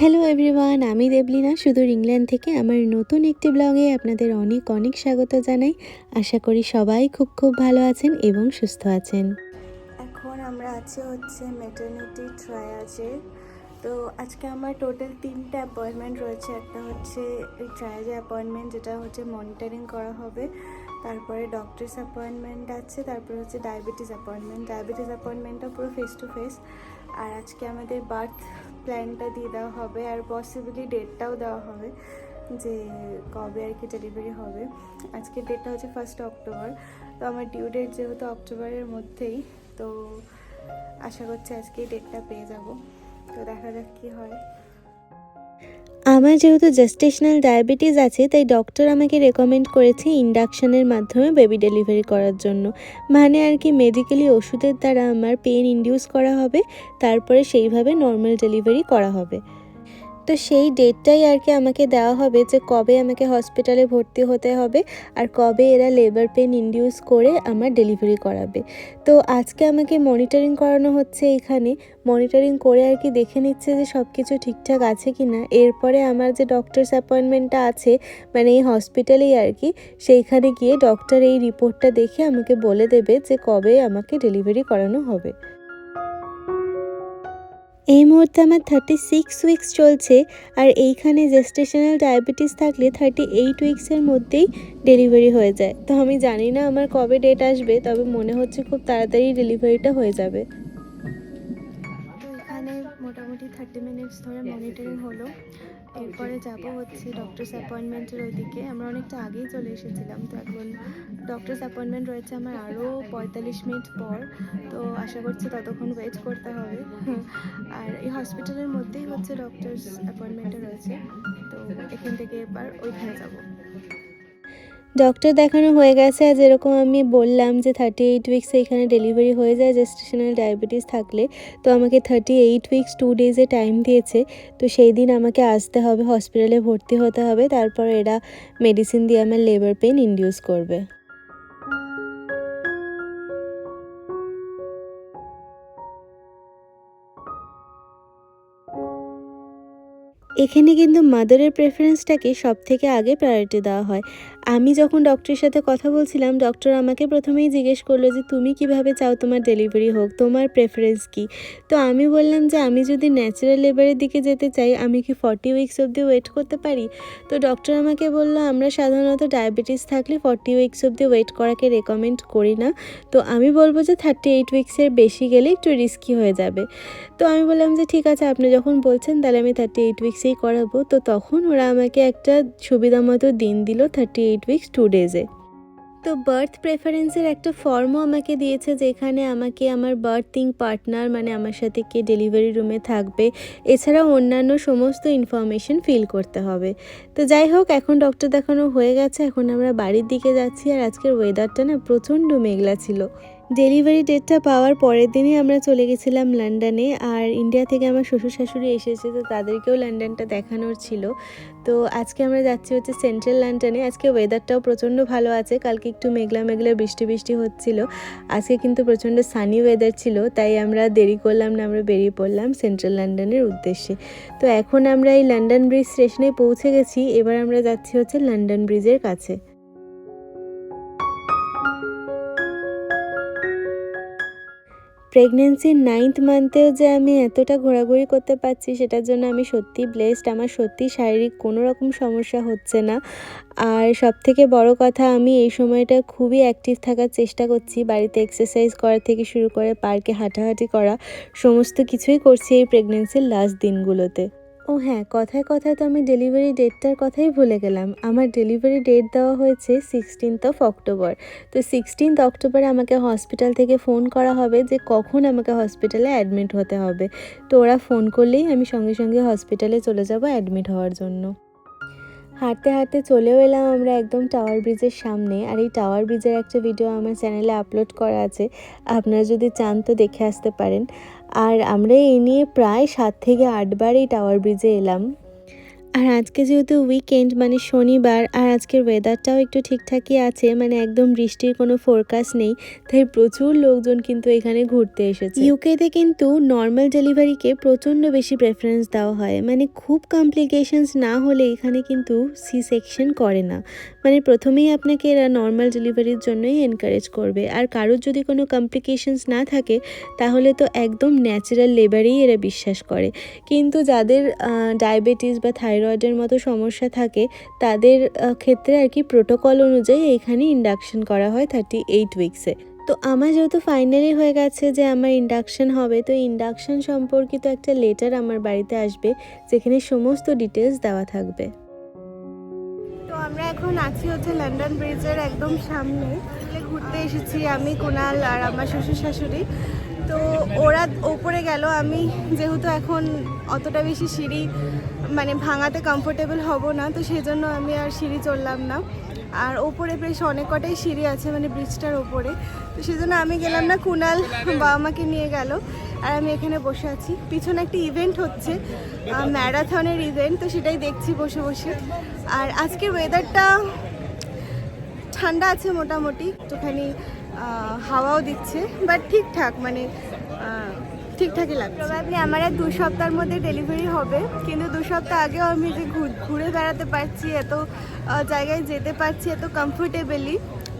Hello everyone, আমি দেবলিনা সুদূর England থেকে আমার নতুন একটি ব্লগে আপনাদের অনেক অনেক স্বাগত জানাই। আশা করি সবাই খুব খুব ভালো আছেন এবং সুস্থ আছেন। এখন আমরা আছি ম্যাটারনিটি ট্রায়াজে। তো আজকে আমার টোটাল 3টে অ্যাপয়েন্টমেন্ট রয়েছে। একটা হচ্ছে এই ট্রায়াজে অ্যাপয়েন্টমেন্ট, যেটা হচ্ছে মনিটরিং করা হবে। তারপরে ডক্টরস অ্যাপয়েন্টমেন্ট আছে, তারপরে হচ্ছে ডায়াবেটিস অ্যাপয়েন্টমেন্টটা পুরো ফেস টু ফেস। আর আজকে আমাদের বার্থ প্ল্যানটা দিয়ে দেওয়া হবে, আর পসিবলি ডেটটাও দেওয়া হবে যে কবে আর কি ডেলিভারি হবে। আজকের ডেটটা হচ্ছে 1 অক্টোবর। তো আমার ডিউ ডেট যেহেতু অক্টোবরের মধ্যেই, তো আশা করছি আজকে ডেটটা পেয়ে যাব। তো দেখা যাক কী হয়। আমার যেহেতু জেস্টেশনাল ডায়াবেটিস আছে, তাই ডক্টর আমাকে রেকমেন্ড করেছে ইন্ডাকশনের মাধ্যমে বেবি ডেলিভারি করার জন্য। মানে আর কি মেডিকেলি ওষুধের দ্বারা আমার পেন ইনডিউস করা হবে, তারপরে সেইভাবে নর্মাল ডেলিভারি করা হবে। তো সেই ডেটটাই আর কি আমাকে দেওয়া হবে যে কবে আমাকে হসপিটালে ভর্তি হতে হবে আর কবে এরা লেবার পেন ইনডিউস করে আমার ডেলিভারি করাবে। তো আজকে আমাকে মনিটরিং করানো হচ্ছে এখানে। মনিটরিং করে আর কি দেখে নিচ্ছে যে সব কিছু ঠিকঠাক আছে কি না। এরপরে আমার যে ডক্টরস অ্যাপয়েন্টমেন্টটা আছে, মানে এই হসপিটালেই আর কি, সেইখানে গিয়ে ডক্টর এই রিপোর্টটা দেখে আমাকে বলে দেবে যে কবে আমাকে ডেলিভারি করানো হবে। এই মুহূর্তে আমার 36 উইকস চলছে, আর এইখানে জেস্টেশনাল ডায়াবেটিস থাকলে 38 উইক্সের মধ্যেই ডেলিভারি হয়ে যায়। তো আমি জানি না আমার কবে ডেট আসবে, তবে মনে হচ্ছে খুব তাড়াতাড়ি ডেলিভারিটা হয়ে যাবে। তো এখানে মোটামুটি 30 মিনিটস ধরে মনিটরিং হলো। এরপরে যাব হচ্ছে ডক্টরস অ্যাপয়েন্টমেন্টের ওইদিকে। আমরা অনেকটা আগেই চলে এসেছিলাম, তো এখন ডক্টরস অ্যাপয়েন্টমেন্ট রয়েছে আমার আরও 45 মিনিট পর। তো আশা করছি ততক্ষণ ওয়েট করতে হবে। আর এই হসপিটালের মধ্যেই হচ্ছে ডক্টরস অ্যাপয়েন্টমেন্টটা রয়েছে, তো এখান থেকে এবার ওইখানে যাব। ডক্টর দেখানো হয়ে গেছে, আর যেরকম আমি বললাম যে 38 উইক্সে এখানে ডেলিভারি হয়ে যায় জেস্টেশনাল ডায়াবেটিস থাকলে। তো আমাকে 38 উইক্স 2 ডেজে টাইম দিয়েছে। তো সেই দিন আমাকে আসতে হবে, হসপিটালে ভর্তি হতে হবে, তারপর এরা মেডিসিন দিয়ে আমার লেবার পেন ইনডিউস করবে। এখানে কিন্তু মাদারের প্রেফারেন্সটাকে সব থেকে আগে প্রায়োরিটি দেওয়া হয়। আমি যখন ডক্টরের সাথে কথা বলছিলাম, ডক্টর আমাকে প্রথমেই জিজ্ঞেস করলো যে তুমি কিভাবে চাও তোমার ডেলিভারি হোক, তোমার প্রেফারেন্স কী। তো আমি বললাম যে আমি যদি ন্যাচারাল লেবারের দিকে যেতে চাই, আমি কি 40 উইক্স অবধি ওয়েট করতে পারি। তো ডক্টর আমাকে বললো আমরা সাধারণত ডায়াবেটিস থাকলে 40 উইক্স অবধি ওয়েট করাকে রেকমেন্ড করি না। তো আমি বলবো যে 38 উইক্সের বেশি গেলে একটু রিস্কি হয়ে যাবে। তো আমি বললাম যে ঠিক আছে, আপনি যখন বলছেন তাহলে আমি 38 উইক্সেই করাবো। তো তখন ওরা আমাকে একটা সুবিধা মতো দিন দিল 38 উইক্স 2 ডেজে। তো বার্থ প্রেফারেন্সের একটা ফর্মও আমাকে দিয়েছে, যেখানে আমাকে আমার বার্থিং পার্টনার, মানে আমার সাথে কে ডেলিভারি রুমে থাকবে, এছাড়াও অন্যান্য সমস্ত ইনফরমেশন ফিল করতে হবে। তো যাই হোক, এখন ডক্টর দেখানো হয়ে গেছে, এখন আমরা বাড়ির দিকে যাচ্ছি। আর আজকের ওয়েদারটা না প্রচণ্ড মেঘলা ছিল। ডেলিভারি ডেটটা পাওয়ার পরের দিনই আমরা চলে গেছিলাম লন্ডনে। আর ইন্ডিয়া থেকে আমার শ্বশুর শাশুড়ি এসেছে, তো তাদেরকেও লন্ডনটা দেখানোর ছিল। তো আজকে আমরা যাচ্ছি হচ্ছে সেন্ট্রাল লন্ডনে। আজকে ওয়েদারটাও প্রচণ্ড ভালো আছে, কালকে একটু মেঘলা মেঘলা বৃষ্টি বৃষ্টি হচ্ছিল। আজকে কিন্তু প্রচণ্ড সানি ওয়েদার ছিল, তাই আমরা দেরি করলাম না, আমরা বেরিয়ে পড়লাম সেন্ট্রাল লন্ডনের উদ্দেশ্যে। তো এখন আমরা এই লন্ডন ব্রিজ স্টেশনে পৌঁছে গেছি। এবার আমরা যাচ্ছি হচ্ছে লন্ডন ব্রিজের কাছে। প্রেগনেন্সির 9th মান্থেও যে আমি এতটা ঘোরাঘুরি করতে পারছি, সেটার জন্য আমি সত্যিই ব্লেসড। আমার সত্যিই শারীরিক কোনো রকম সমস্যা হচ্ছে না। আর সবথেকে বড় কথা, আমি এই সময়টা খুবই অ্যাক্টিভ থাকার চেষ্টা করছি। বাড়িতে এক্সারসাইজ করা থেকে শুরু করে পার্কে হাঁটাহাঁটি করা, সমস্ত কিছুই করছি এই প্রেগনেন্সির লাস্ট দিনগুলোতে। ও হ্যাঁ, কথায় কথায় তো আমি ডেলিভারি ডেটটার কথাই ভুলে গেলাম। আমার ডেলিভারি ডেট দেওয়া হয়েছে 16th অক্টোবর। তো 16th অক্টোবরে আমাকে হসপিটাল থেকে ফোন করা হবে যে কখন আমাকে হসপিটালে অ্যাডমিট হতে হবে। তো ওরা ফোন করলেই আমি সঙ্গে সঙ্গে হসপিটালে চলে যাব অ্যাডমিট হওয়ার জন্য। হাঁটতে হাঁটতে চলেও এলাম আমরা একদম টাওয়ার ব্রিজের সামনে। আর এই টাওয়ার ব্রিজের একটা ভিডিও আমার চ্যানেলে আপলোড করা আছে, আপনারা যদি চান তো দেখে আসতে পারেন। আর আমরা এই নিয়ে প্রায় 7 থেকে 8 বার এই টাওয়ার ব্রিজে এলাম। আর আজকে যেহেতু উইকেন্ড মানে শনিবার, আর আজকের ওয়েদারটাও একটু ঠিকঠাকই আছে, মানে একদম বৃষ্টির কোনো ফোরকাস্ট নেই, তাই প্রচুর লোকজন কিন্তু এখানে ঘুরতে এসেছে। ইউকেতে কিন্তু নর্মাল ডেলিভারিকে প্রচণ্ড বেশি প্রেফারেন্স দেওয়া হয়, মানে খুব কমপ্লিকেশনস না হলে এখানে কিন্তু সি সেকশন করে না, মানে প্রথমেই আপনাকে এরা নর্মাল ডেলিভারির জন্যই এনকারেজ করবে। আর কারোর যদি কোনো কমপ্লিকেশনস না থাকে তাহলে তো একদম ন্যাচারাল লেবারেই এরা বিশ্বাস করে। কিন্তু যাদের ডায়াবেটিস বা থাইরয়েডের মতো সমস্যা থাকে তাদের ক্ষেত্রে আর কি প্রোটোকল অনুযায়ী এইখানে ইন্ডাকশন করা হয় 38 উইকসে। তো আমার যেহেতু ফাইনালি হয়ে গেছে যে আমার ইন্ডাকশন হবে, তো ইন্ডাকশন সম্পর্কিত একটা লেটার আমার বাড়িতে আসবে যেখানে সমস্ত ডিটেলস দেওয়া থাকবে। তো আমরা এখন আছি হচ্ছে লন্ডন ব্রিজের একদম সামনে, ঘুরতে এসেছি আমি, কুনাল আর আমার শ্বশুর শাশুড়ি। তো ওরা ওপরে গেল, আমি যেহেতু এখন অতটা বেশি সিঁড়ি মানে ভাঙাতে কমফোর্টেবল হব না, তো সেই জন্য আমি আর সিঁড়ি চড়লাম না। আর ওপরে বেশ অনেক কটাই সিঁড়ি আছে মানে ব্রিজটার ওপরে, তো সেই জন্য আমি গেলাম না, কুনাল বাবা মাকে নিয়ে গেল আর আমি এখানে বসে আছি। পিছনে একটা ইভেন্ট হচ্ছে, ম্যারাথনের ইভেন্ট, তো সেটাই দেখছি বসে বসে। আর আজকের ওয়েদারটা ঠান্ডা আছে মোটামুটি, একটুখানি হাওয়াও দিচ্ছে, বাট ঠিকঠাক মানে ঠিকঠাকই লাগছে। প্রবাবলি আমার আর 2 সপ্তাহের মধ্যে ডেলিভারি হবে, কিন্তু 2 সপ্তাহ আগেও আমি যে ঘুরে বেড়াতে পারছি, এত জায়গায় যেতে পারছি এত কমফোর্টেবলি,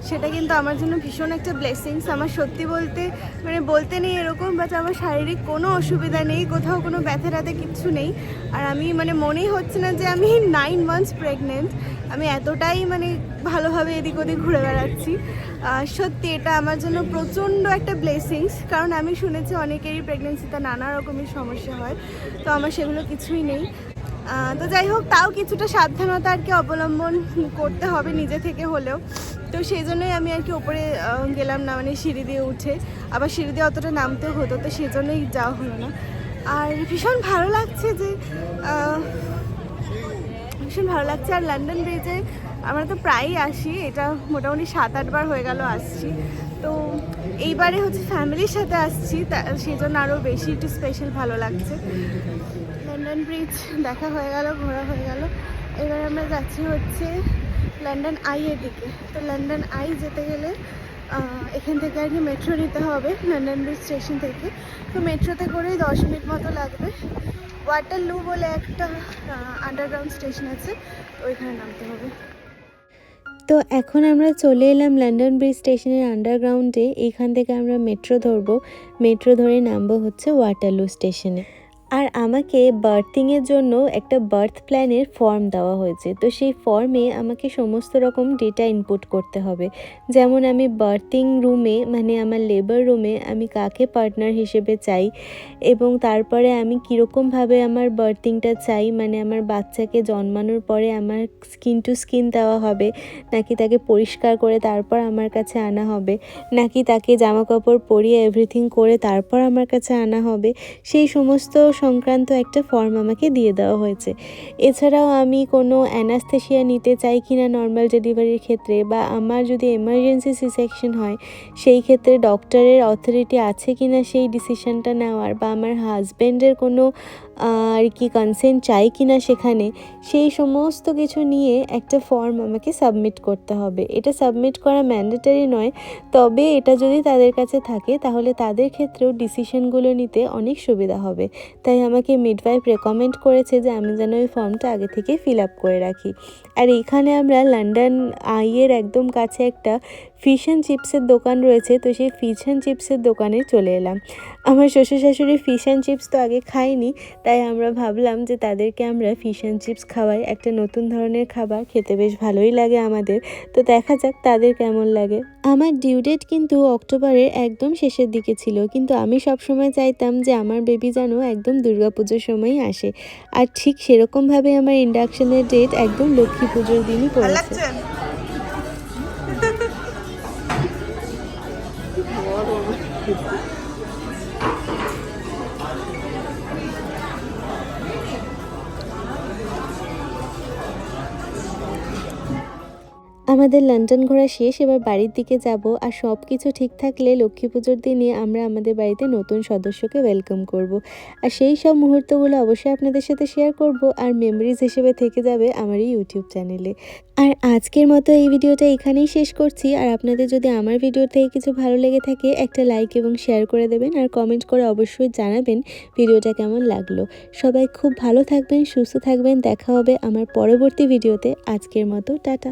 সেটা কিন্তু আমার জন্য ভীষণ একটা ব্লেসিংস। আমার সত্যি বলতে মানে বলতে নেই এরকম, বাট আমার শারীরিক কোনো অসুবিধা নেই, কোথাও কোনো ব্যথা ট্যাথা কিচ্ছু নেই। আর আমি মানে মনেই হচ্ছে না যে আমি 9 মান্থস প্রেগনেন্ট, আমি এতটাই মানে ভালোভাবে এদিক ওদিক ঘুরে বেড়াচ্ছি। সত্যি এটা আমার জন্য প্রচণ্ড একটা ব্লেসিংস, কারণ আমি শুনেছি অনেকেরই প্রেগনেন্সিতে নানা রকমের সমস্যা হয়, তো আমার সেগুলো কিছুই নেই। তো যাই হোক, তাও কিছুটা সাবধানতা আর কি অবলম্বন করতে হবে নিজে থেকে হলেও, তো সেই জন্যই আমি আর কি ওপরে গেলাম না, মানে সিঁড়ি দিয়ে উঠে, আবার সিঁড়ি দিয়ে অতটা নামতেও হতো, তো সেই জন্যই যাওয়া হলো না। আর ভীষণ ভালো লাগছে যে ভীষণ ভালো লাগছে। আর লন্ডন ব্রিজে আমরা তো প্রায়ই আসি, এটা মোটামুটি 7-8 বার হয়ে গেল আসছি, তো এইবারে হচ্ছে ফ্যামিলির সাথে আসছি, সেই জন্য আরও বেশি একটু স্পেশাল ভালো লাগছে। লন্ডন ব্রিজ দেখা হয়ে গেল, ঘোরা হয়ে গেল, এবার আমরা যাচ্ছি হচ্ছে লন্ডন আই এর দিকে। তো লন্ডন আই যেতে গেলে এখান থেকে আর কি মেট্রো নিতে হবে লন্ডন ব্রিজ স্টেশন থেকে, তো মেট্রোতে করেই 10 মিনিট মতো লাগবে। ওয়াটারলু বলে একটা আন্ডারগ্রাউন্ড স্টেশন আছে, ওইখানে নামতে হবে। তো এখন আমরা চলে এলাম লন্ডন ব্রিজ স্টেশনের আন্ডারগ্রাউন্ডে, এইখান থেকে আমরা মেট্রো ধরবো, মেট্রো ধরে নামবো হচ্ছে ওয়াটারলু স্টেশনে। আর আমাকে বার্থিংয়ের জন্য একটা বার্থ প্ল্যানের ফর্ম দেওয়া হয়েছে, তো সেই ফর্মে আমাকে সমস্ত রকম ডেটা ইনপুট করতে হবে, যেমন আমি বার্থিং রুমে মানে আমার লেবার রুমে আমি কাকে পার্টনার হিসেবে চাই, এবং তারপরে আমি কীরকমভাবে আমার বার্থিংটা চাই, মানে আমার বাচ্চাকে জন্মানোর পরে আমার স্কিন টু স্কিন দেওয়া হবে, নাকি তাকে পরিষ্কার করে তারপর আমার কাছে আনা হবে, নাকি তাকে জামা কাপড় পরিয়ে এভরিথিং করে তারপর আমার কাছে আনা হবে, সেই সমস্ত সংক্রান্ত একটা ফর্ম আমাকে দিয়ে দেওয়া হয়েছে। এছাড়াও আমি কোনো অ্যানাস্থেশিয়া নিতে চাই কিনা নর্মাল ডেলিভারির ক্ষেত্রে, বা আমার যদি এমার্জেন্সি সি সেকশন হয় সেই ক্ষেত্রে ডক্টরের অথরিটি আছে কিনা সেই ডিসিশনটা নেওয়ার, বা আমার হাজব্যান্ডের কোনো আর কি কনসেন্ট চাই কিনা সেখানে, সেই সমস্ত কিছু নিয়ে একটা ফর্ম আমাকে সাবমিট করতে হবে। এটা সাবমিট করা ম্যান্ডেটরি নয়, তবে এটা যদি তাদের কাছে থাকে তাহলে তাদের ক্ষেত্রেও ডিসিশনগুলো নিতে অনেক সুবিধা হবে। তাই আমাকে মিডওয়াইফ রেকমেন্ড করেছে যে আমি যেন ওই ফর্মটা আগে থেকে ফিল আপ করে রাখি। আর এইখানে আমরা লন্ডন আইয়ের একদম কাছে একটা ফিশ অ্যান্ড চিপসের দোকান রয়েছে, তো সেই ফিশ অ্যান্ড চিপসের দোকানে চলে এলাম। আমার শ্বশুর শাশুড়ি ফিশ অ্যান্ড চিপস তো আগে খাইনি, তাই আমরা ভাবলাম যে তাদেরকে আমরা ফিশ অ্যান্ড চিপস খাওয়াই, একটা নতুন ধরনের খাবার, খেতে বেশ ভালোই লাগে আমাদের, তো দেখা যাক তাদের কেমন লাগে। আমার ডিউ ডেট কিন্তু অক্টোবরের একদম শেষের দিকে ছিল, কিন্তু আমি সবসময় চাইতাম যে আমার বেবি যেন একদম দুর্গাপুজোর সময়ই আসে, আর ঠিক সেরকমভাবে আমার ইন্ডাকশনের ডেট একদম লক্ষ্মী পুজোর দিনই পড়েছে। আমাদের লন্ডন ঘোরা শেষ, এবার বাড়ির দিকে যাব। আর সব কিছু ঠিক থাকলে লক্ষ্মী পুজোর দিনে আমরা আমাদের বাড়িতে নতুন সদস্যকে ওয়েলকাম করব। আর সেই সব মুহূর্তগুলো অবশ্যই আপনাদের সাথে শেয়ার করব, আর মেমোরিজ হিসেবে থেকে যাবে আমার এই ইউটিউব চ্যানেলে। আর আজকের মতো এই ভিডিওটা এখানেই শেষ করছি। আর আপনাদের যদি আমার ভিডিও থেকে কিছু ভালো লেগে থাকে একটা লাইক এবং শেয়ার করে দেবেন, আর কমেন্ট করে অবশ্যই জানাবেন ভিডিওটা কেমন লাগলো। সবাই খুব ভালো থাকবেন, সুস্থ থাকবেন। দেখা হবে আমার পরবর্তী ভিডিওতে। আজকের মতো টাটা।